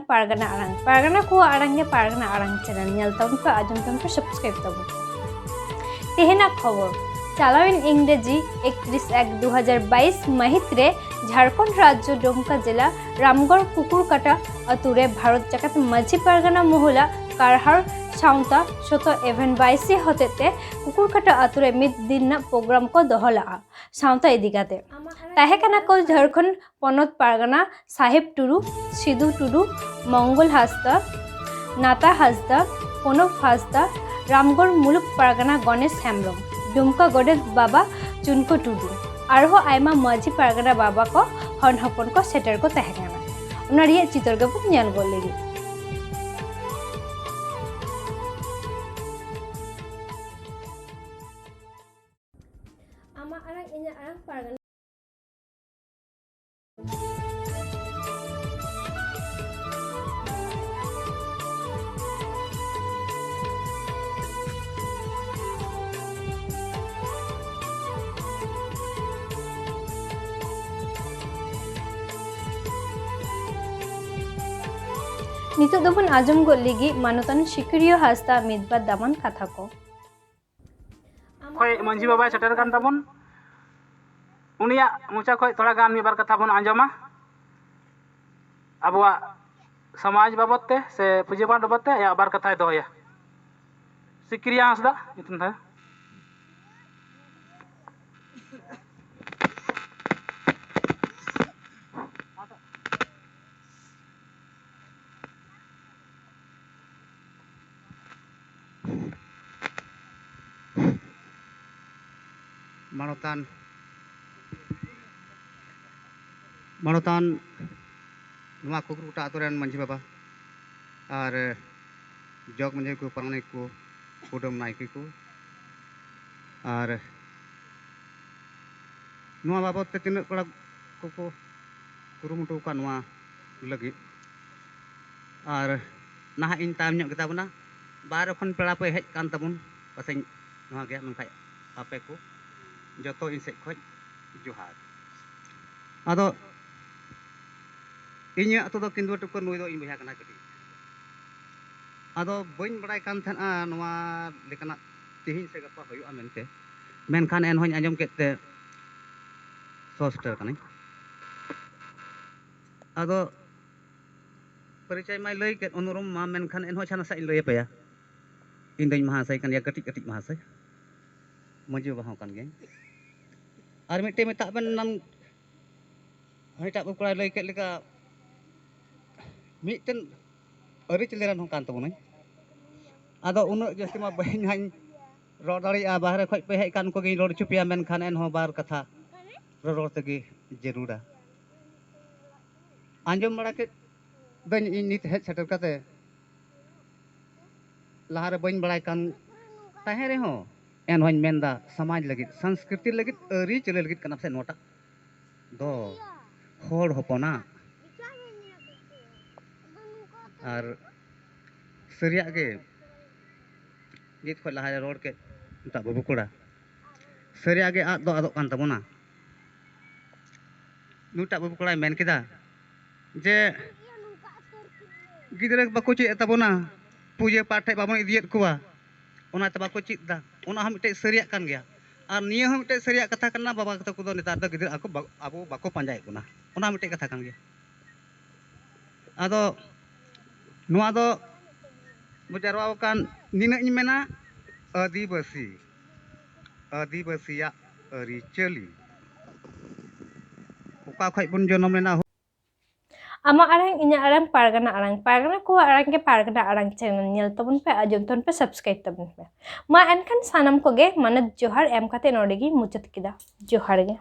pargana ko arang ge pargana arang channel nyel tabun pe ajum tabun pe subscribe tabun tehena khobor চালাওইন ইংরেজি 31/1/2022 মাহিত্রে ঝাড়খণ্ড রাজ্য ডুমকা জেলা রামগড় কুকুরকাটা আতুরে ভারত জাকাত মাঝি পারগানা মহলা কারহার সাউন্তা শত এভেন bye see হতেতে কুকুরকাটা আতুরে মিদ দিন প্রোগ্রাম কো দহলা সাউন্তা ইদিকাতে তাহেকানা কো ঝাড়খণ্ড পনত পারগানা সাহেব টুডু সিধু টুডু মঙ্গল হাসদা নাতা হাসদা প্রণব হাসদা রামগড় মুলুক পারগানা গণেশ হেমব্রম डुमका गोडेत बाबा चुनको टुडू आरो आयमा माजी पारगना बाबा को हन हपन को सेटर को तहकाना उना रिया चितर गबु ᱧᱮᱞ गो लेगी आमा आरang इnya आरang पारगना नितो दोबन आजम गो लेगी मानतान शिकरियो हास्ता मिदबा दामान कथा को खोय मंजी बाबा सेटर कान ताबन उनिया मुचा खोय थोड़ा गान मिबार कथा बन आंजमा अबवा समाज बाबते से पूजा पाठ बाबते या बार कथा दोया शिकरिया हास्दा इतन था मानोतान नुआ कुकुरकाटा आतुरेन मंझी बाबा और जग मंझी को पारंगनिक को कुडम नायकी को और नुआ बाबत ते तिना कड़ा को कुरुमुटु का नुआ लगी और नाहा इन टाइम ᱧᱚᱜ ᱜᱮᱛᱟ ᱵᱚᱱᱟ बाहर खन पेड़ा पे हेज कान तबुन पासे नुआ गे मनखाय आपे को जतो इन सेज खoj जोहार आदो इन्या तो किंदु टुक नुई दो इन बहा कना कटी आदो बइन बड़ाय कान थाना नुआ लेकना तिहिन से गपा होयुआ मेनते मेनखान एन होñ आंजम केते सोस्टर कने आदो परिचय माय लई के अनुरुम मा मेनखान एन हो छाना सा इन लई पया इन दैñ महाशय कन या कटी कटी महाशय मजो बहाव कान गे और मिट्टे में ताबन नाम हटा बकड़ा लई के लेका मिट्टन अरि चलेरान हो कान तबुन आदो उन जस्ती मा बहिन हाइन रो दाड़िया बाहर खoj पे हेज कान को गे रोड चुपिया मेन खान एन हो बार कथा रो तगे जरूरा आंजम बड़ा के दैñ इन नित हेज सेटर काते लहारे बइन बड़ाय कान ताहे रे हो एन होñ मेनदा समाज लगित संस्कृति लगित अरि चले लगित कना से नोटा दो होड़ होपना और सरिया गे नित खoj लहा रोड के ता बाबू कोड़ा सरिया गे आद दो आदो कान तबोना नुटा बाबू कोड़ा मेन किदा जे गिदरे बाको चे तबोना पूजा पाठ बाबन इदियत कुआ ओना त बाको चित दा ओना हम मिटे सरिया कान गया और निया हम मिटे सरिया कथा करना बाबा कथा को नेतार द गिदर आको आबो बाको पांजाय कुना ओना मिटे कथा कान गया आदो नुआ दो बुजारवा कान निना इन मेना आदिवासिया अरिचली ओका खoj बन जनम लेना आमा आरang inya arang pargana ko arang ke pargana arang channel nyel tabun pe ajum ton pe subscribe tabun pe ma enkan sanam ko ge manat johar em kate nodegi muchat kida johar ge